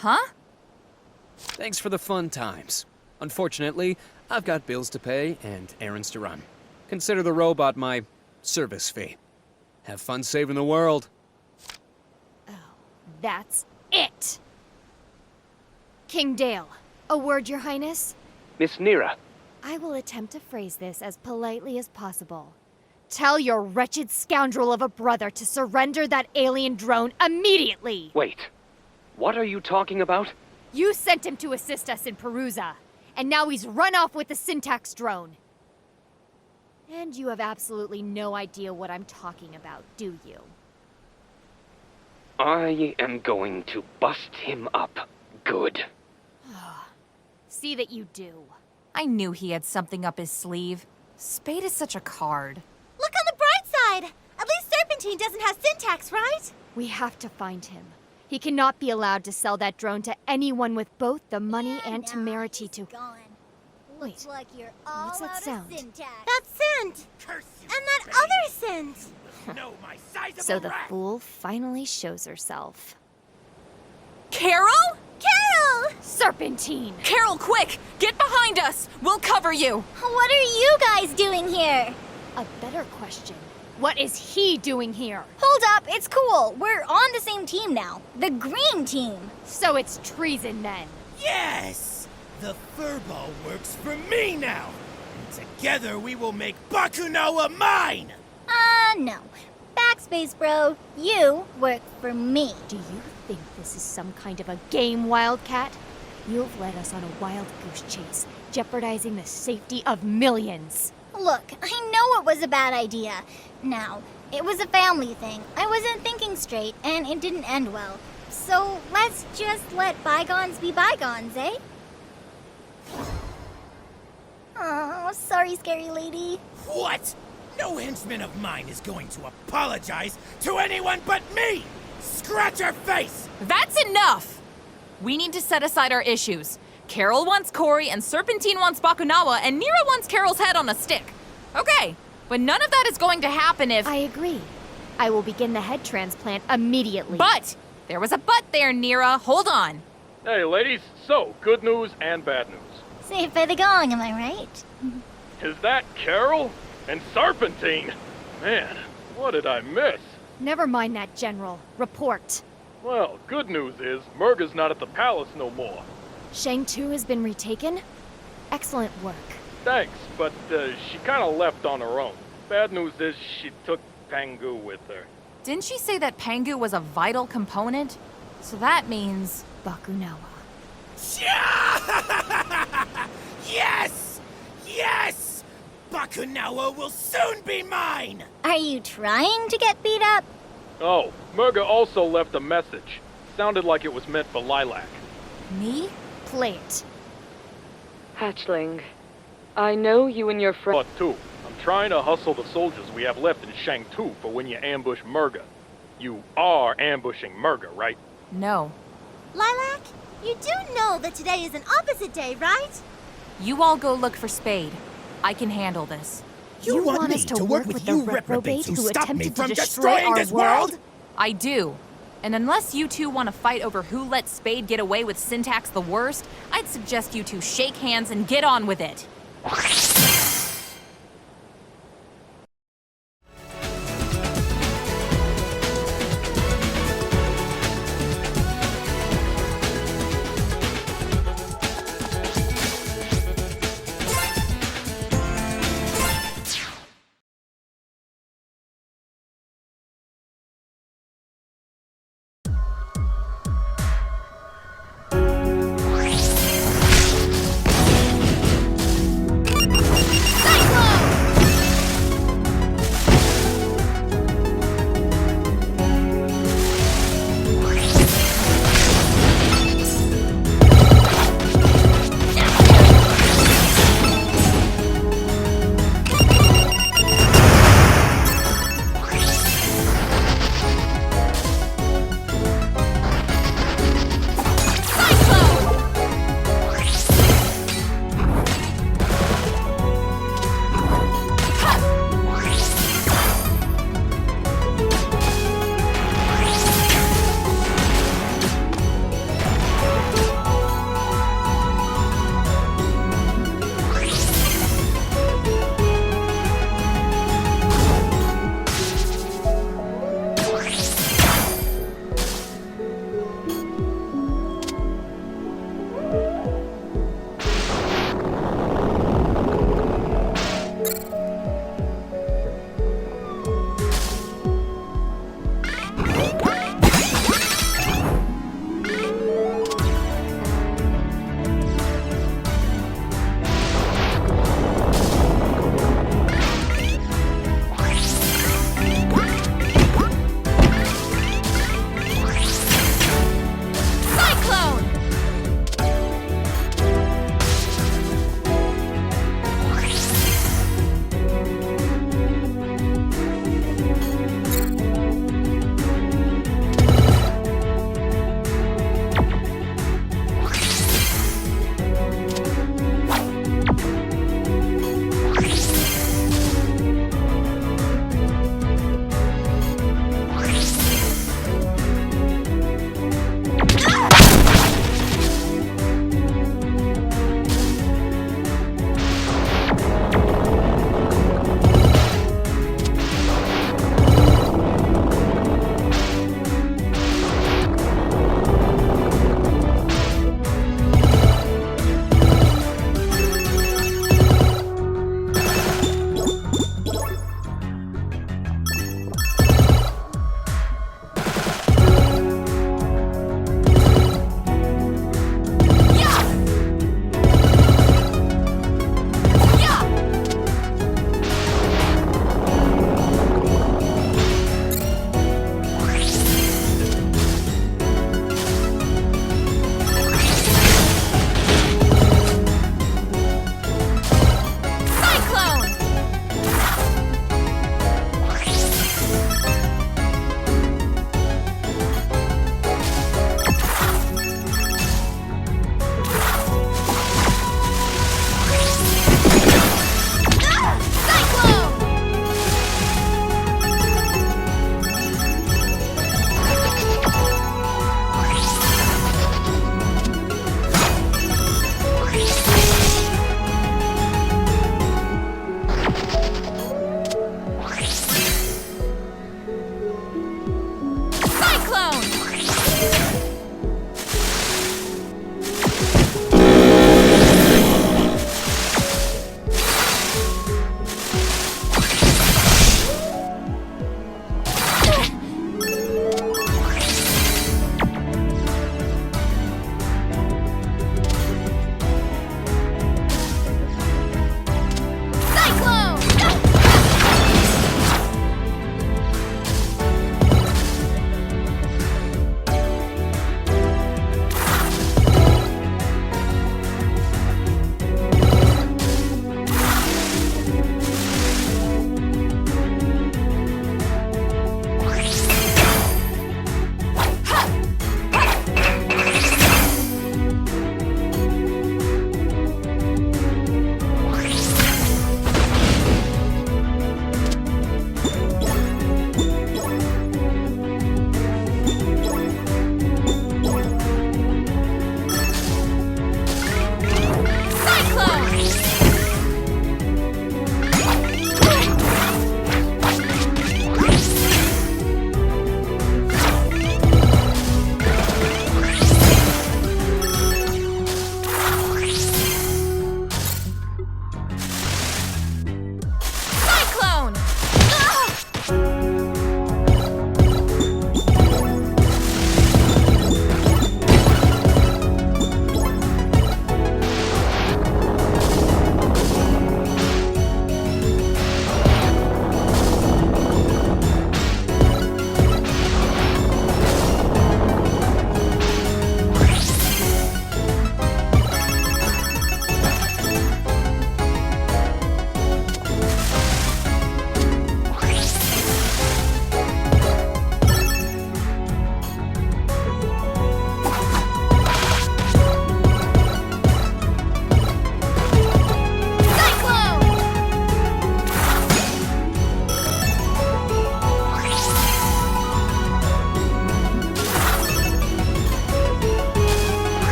Huh? Thanks for the fun times. Unfortunately, I've got bills to pay and errands to run. Consider the robot my service fee. Have fun saving the world. Oh, that's it! King Dale, a word, Your Highness? Miss Nira. I will attempt to phrase this as politely as possible. Tell your wretched scoundrel of a brother to surrender that alien drone immediately! Wait. What are you talking about? You sent him to assist us in Perusa, and now he's run off with the syntax drone. And you have absolutely no idea what I'm talking about, do you? I am going to bust him up. Good. See that you do. I knew he had something up his sleeve. Spade is such a card. Look on the bright side! At least Serpentine doesn't have syntax, right? We have to find him. He cannot be allowed to sell that drone to anyone with both the money and temerity to... Gone. Wait, Looks like you're all what's that out of sound? syntax. That scent! Curse you, And that Spade. other scent! No, my size of So a the rat. fool finally shows herself. Carol? Carol! Serpentine! Carol, quick! Get behind us! We'll cover you! What are you guys doing here? A better question. What is he doing here? Hold up, it's cool. We're on the same team now. The green team. So it's treason then. Yes! The furball works for me now! And together we will make Bakunawa mine! No. Backspace, bro. You work for me. Do you think this is some kind of a game, Wildcat? You've led us on a wild goose chase, jeopardizing the safety of millions. Look, I know it was a bad idea. Now, it was a family thing. I wasn't thinking straight, and it didn't end well. So let's just let bygones be bygones, eh? Oh, sorry, scary lady. What? No henchman of mine is going to apologize to anyone but me! Scratch her face! That's enough! We need to set aside our issues. Carol wants Cory, and Serpentine wants Bakunawa, and Nira wants Carol's head on a stick. Okay, but none of that is going to happen if... I agree. I will begin the head transplant immediately. But! There was a but there, Nira. Hold on. Hey, ladies. So, good news and bad news. Saved by the gong, am I right? Is that Carol? And Serpentine? Man, what did I miss? Never mind that, General. Report. Well, good news is Murga's not at the palace no more. Shang 2 has been retaken? Excellent work. Thanks, but she kind of left on her own. Bad news is she took Pangu with her. Didn't she say that Pangu was a vital component? So that means... Bakunawa. Yes! Yes! Bakunawa will soon be mine! Are you trying to get beat up? Oh, Murga also left a message. Sounded like it was meant for Lilac. Me? Play it. Hatchling, I know you and your friend... But too, I'm trying to hustle the soldiers we have left in Shang 2 for when you ambush Murga. You are ambushing Murga, right? No. Lilac, you do know that today is an opposite day, right? You all go look for Spade. I can handle this. You want me us to work with you the reprobates who stop me attempted from to destroy destroying our this world? I do. And unless you two want to fight over who let Spade get away with syntax the worst, I'd suggest you two shake hands and get on with it.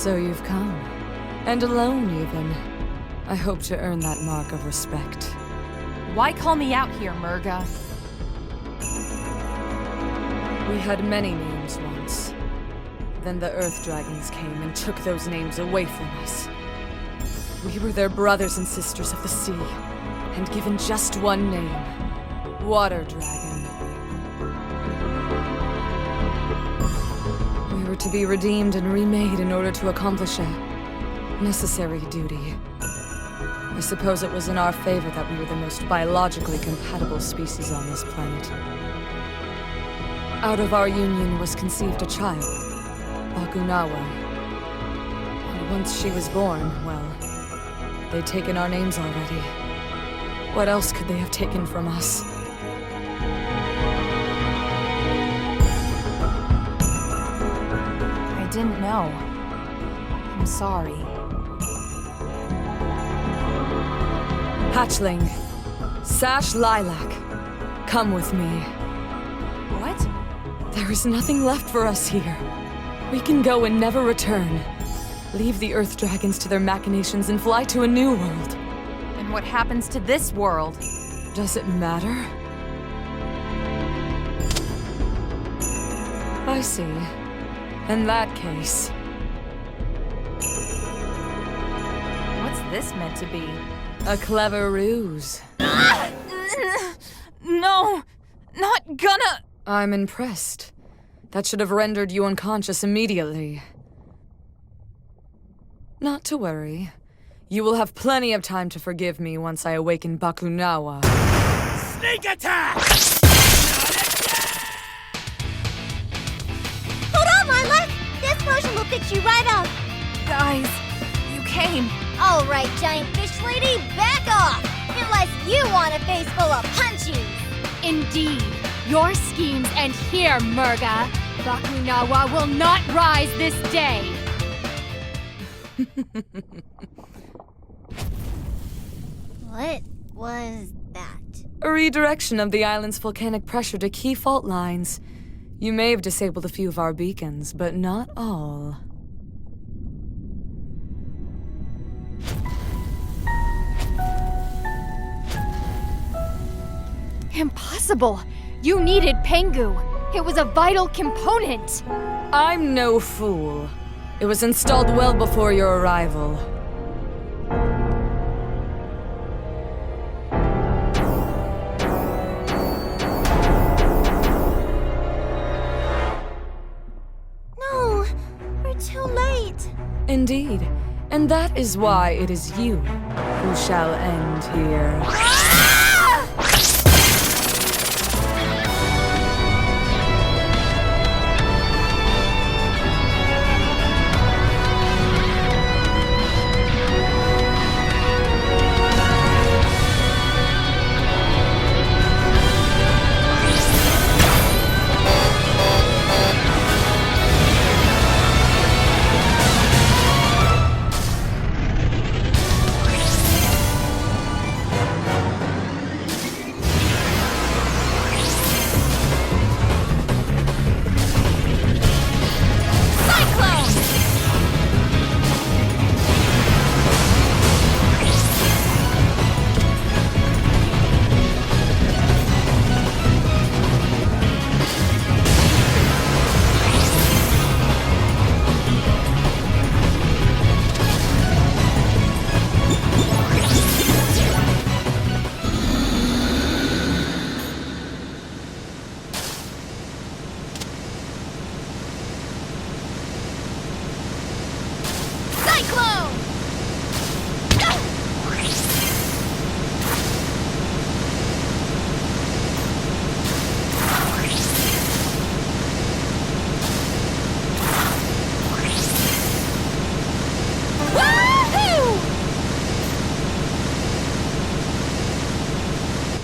So you've come. And alone, even. I hope to earn that mark of respect. Why call me out here, Murga? We had many names once. Then the Earth Dragons came and took those names away from us. We were their brothers and sisters of the sea, and given just one name. Water Dragon. We were to be redeemed and remade in order to accomplish a necessary duty. I suppose it was in our favor that we were the most biologically compatible species on this planet. Out of our union was conceived a child, Bakunawa. And once she was born, well, they'd taken our names already. What else could they have taken from us? I didn't know. I'm sorry. Hatchling, Sash Lilac, come with me. What? There is nothing left for us here. We can go and never return. Leave the Earth Dragons to their machinations and fly to a new world. And what happens to this world? Does it matter? I see. In that case... What's this meant to be? a clever ruse. No! Not gonna! I'm impressed. That should have rendered you unconscious immediately. Not to worry. You will have plenty of time to forgive me once I awaken Bakunawa. Sneak attack! Hold on, Lilac! This potion will fix you right up! Guys, you came. All right, giant fish lady, back off! Unless you want a face full of punches! Indeed. Your schemes end here, Murga. Bakunawa will not rise this day. What was that? A redirection of the island's volcanic pressure to key fault lines. You may have disabled a few of our beacons, but not all. Impossible. You needed Pengu. It was a vital component. I'm no fool. It was installed well before your arrival. No, we're too late. Indeed. And that is why it is you who shall end here.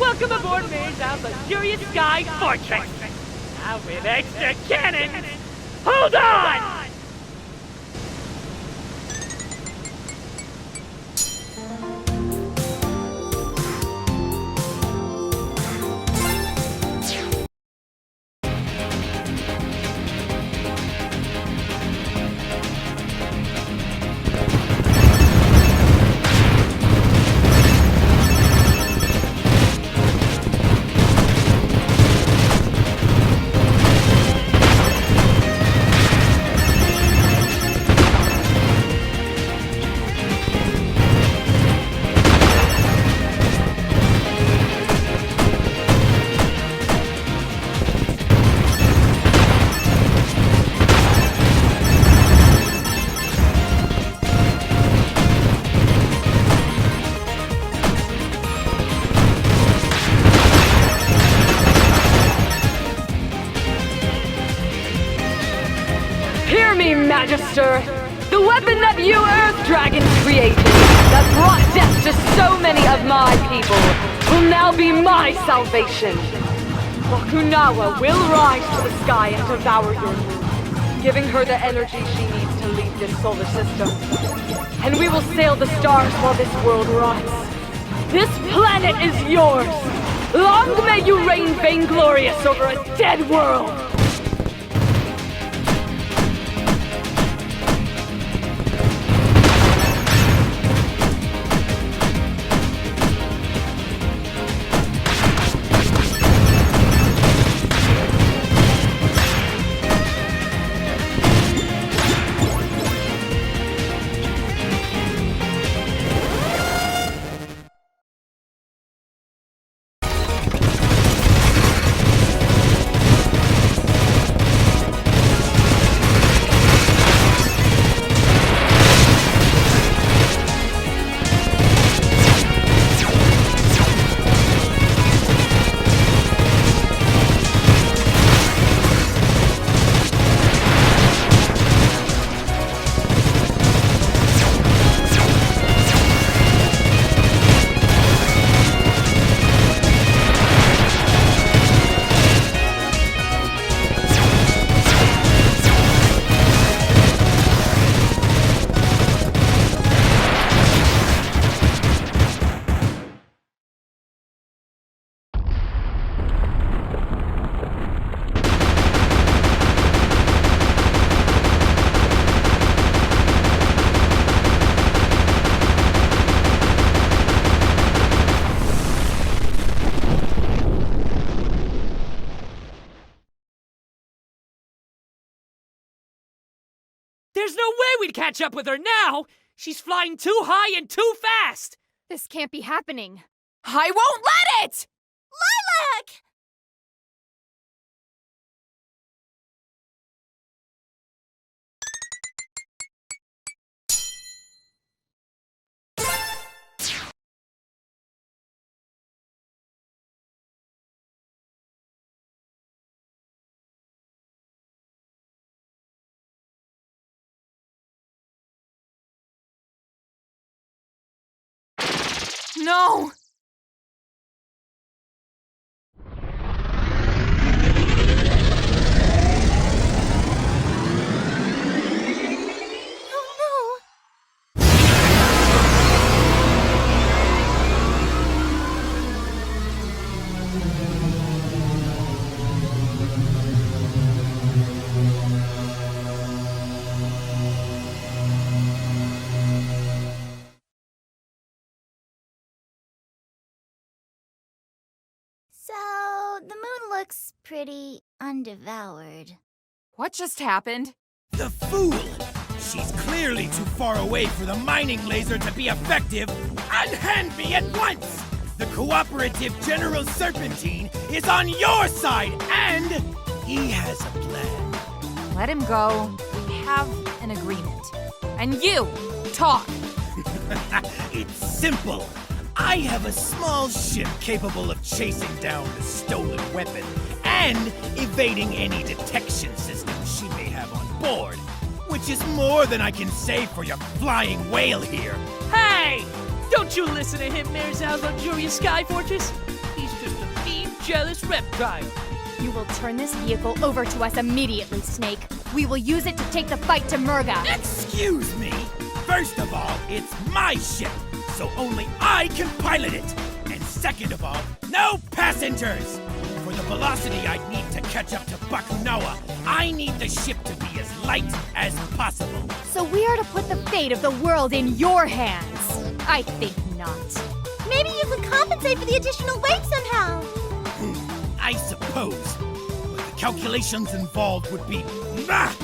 Welcome aboard Maze Out's luxurious sky fortress! Now with extra cannons! Hold on! Magister, the weapon that you Earth Dragons created, that brought death to so many of my people, will now be my salvation. Bakunawa will rise to the sky and devour your moon, giving her the energy she needs to leave this solar system. And we will sail the stars while this world rots. This planet is yours! Long may you reign vainglorious over a dead world! There's no way we'd catch up with her now! She's flying too high and too fast! This can't be happening. I won't let it! Lilac! No! Oh So, the moon looks pretty undevoured. What just happened? The fool! She's clearly too far away for the mining laser to be effective. Unhand me at once! The cooperative General Serpentine is on your side, and he has a plan. Let him go. We have an agreement. And you, talk. It's simple. I have a small ship capable of chasing down the stolen weapon and evading any detection system she may have on board, which is more than I can say for your flying whale here. Hey! Don't you listen to him, Merzal's luxurious sky fortress! He's just a mean, jealous reptile. You will turn this vehicle over to us immediately, Snake. We will use it to take the fight to Murga. Excuse me! First of all, it's my ship, so only I can pilot it. And second of all, no passengers! For the velocity I need to catch up to Bakunawa, I need the ship to be as light as possible. So we are to put the fate of the world in your hands. I think not. Maybe you could compensate for the additional weight somehow. I suppose. But the calculations involved would be... Ah!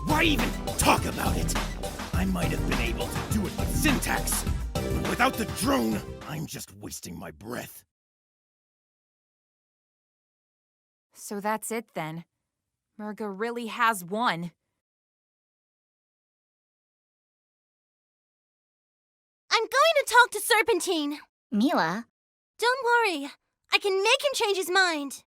Why even talk about it? I might have been able to do it with syntax, but without the drone, I'm just wasting my breath. So that's it then. Murga really has won. I'm going to talk to Serpentine. Mila? Don't worry. I can make him change his mind.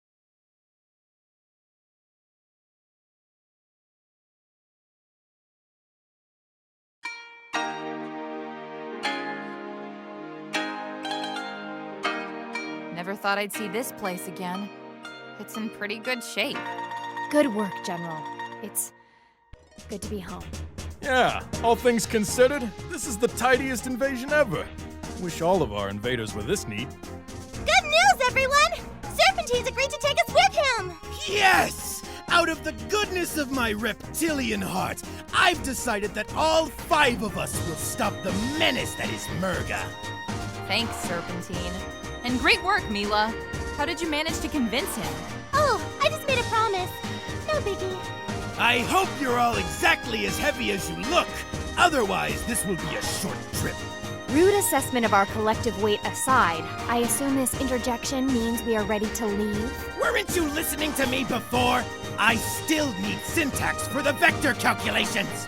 thought I'd see this place again. It's in pretty good shape. Good work, General. It's good to be home. Yeah, all things considered, this is the tidiest invasion ever. Wish all of our invaders were this neat. Good news, everyone! Serpentine's agreed to take us with him! Yes! Out of the goodness of my reptilian heart, I've decided that all 5 of us will stop the menace that is Murga. Thanks, Serpentine. And great work, Mila. How did you manage to convince him? Oh, I just made a promise. No biggie. I hope you're all exactly as heavy as you look. Otherwise, this will be a short trip. Rude assessment of our collective weight aside, I assume this interjection means we are ready to leave? Weren't you listening to me before? I still need syntax for the vector calculations.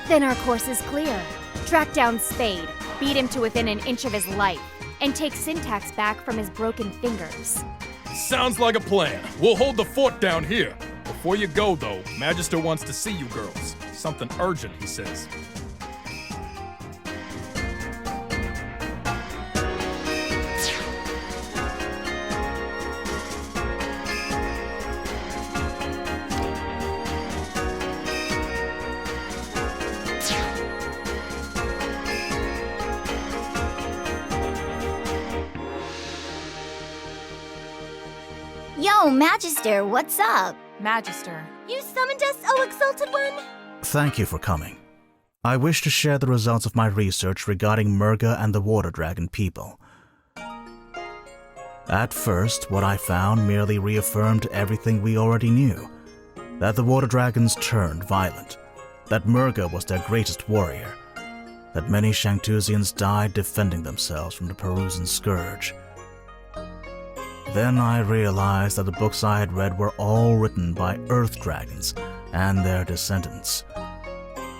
Then our course is clear. Track down Spade, beat him to within an inch of his life, and take Syntax back from his broken fingers. Sounds like a plan. We'll hold the fort down here. Before you go, though, Magister wants to see you girls. Something urgent, he says. Yo, Magister, what's up? Magister. You summoned us, oh exalted one? Thank you for coming. I wish to share the results of my research regarding Murga and the Water Dragon people. At first, what I found merely reaffirmed everything we already knew. That the Water Dragons turned violent. That Murga was their greatest warrior. That many Shangtusians died defending themselves from the Perusian scourge. Then I realized that the books I had read were all written by Earth Dragons and their descendants.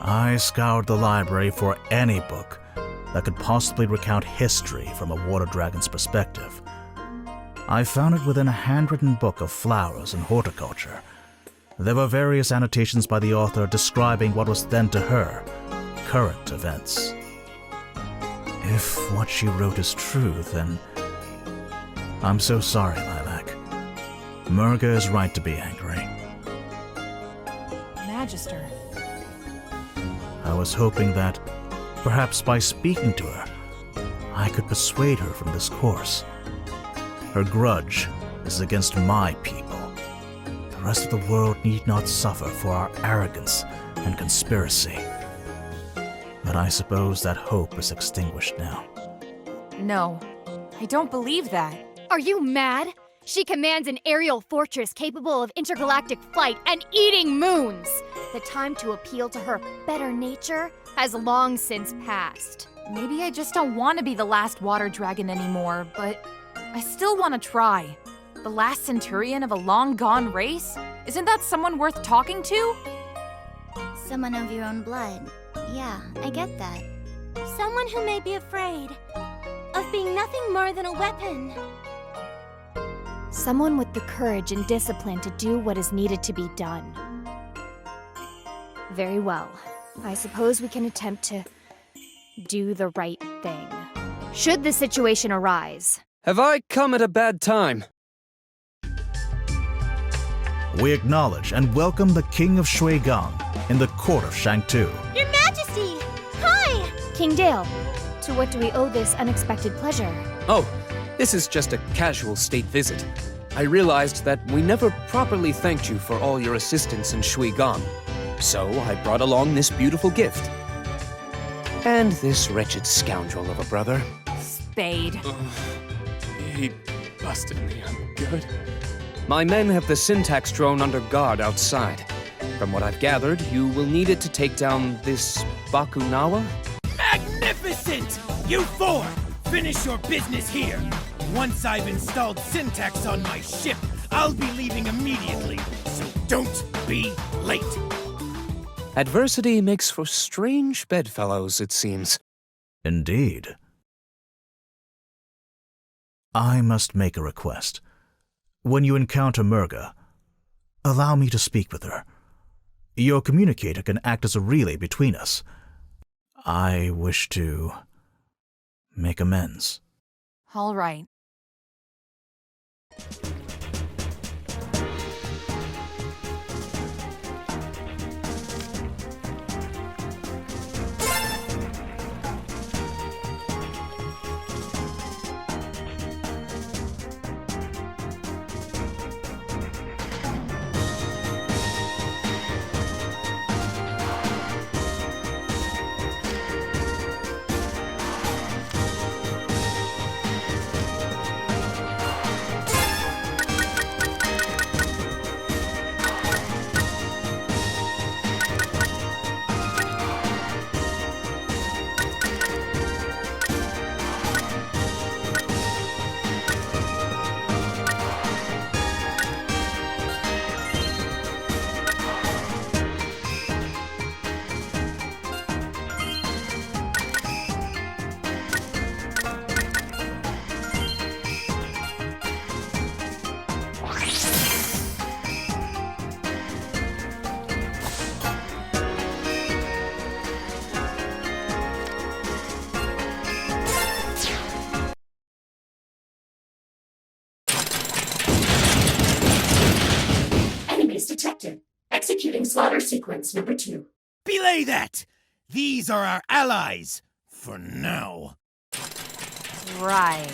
I scoured the library for any book that could possibly recount history from a Water Dragon's perspective. I found it within a handwritten book of flowers and horticulture. There were various annotations by the author describing what was then to her current events. If what she wrote is true, then I'm so sorry, Lilac. Murga is right to be angry. Magister. I was hoping that, perhaps by speaking to her, I could persuade her from this course. Her grudge is against my people. The rest of the world need not suffer for our arrogance and conspiracy. But I suppose that hope is extinguished now. No, I don't believe that. Are you mad? She commands an aerial fortress capable of intergalactic flight and eating moons! The time to appeal to her better nature has long since passed. Maybe I just don't want to be the last water dragon anymore, but I still want to try. The last centurion of a long-gone race? Isn't that someone worth talking to? Someone of your own blood. Yeah, I get that. Someone who may be afraid of being nothing more than a weapon. Someone with the courage and discipline to do what is needed to be done. Very well. I suppose we can attempt to do the right thing. Should the situation arise. Have I come at a bad time? We acknowledge and welcome the King of Shuigang in the court of Shangtu. Your Majesty! Hi! King Dale, to what do we owe this unexpected pleasure? Oh, this is just a casual state visit. I realized that we never properly thanked you for all your assistance in Shuigang. So I brought along this beautiful gift. And this wretched scoundrel of a brother. Spade. He busted me. I'm good. My men have the syntax drone under guard outside. From what I've gathered, you will need it to take down this Bakunawa? Magnificent! You 4, finish your business here. Once I've installed syntax on my ship, I'll be leaving immediately, so don't be late. Adversity makes for strange bedfellows, it seems. Indeed. I must make a request. When you encounter Murga, allow me to speak with her. Your communicator can act as a relay between us. I wish to make amends. All right. detected. Executing slaughter sequence number 2. Belay that! These are our allies. For now. Right.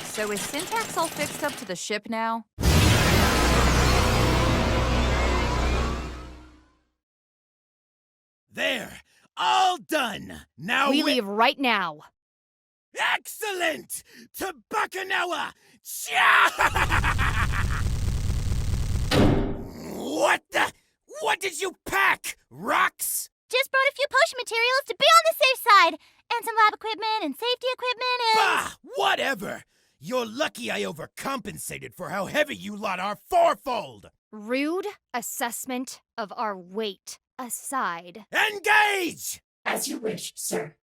So is Syntax all fixed up to the ship now? There! All done! Now We leave right now. Excellent! To Bakunawa! What the? What did you pack? Rocks? Just brought a few potion materials to be on the safe side. And some lab equipment and safety equipment and... Bah! Whatever! You're lucky I overcompensated for how heavy you lot are fourfold! Rude assessment of our weight aside. Engage! As you wish, sir.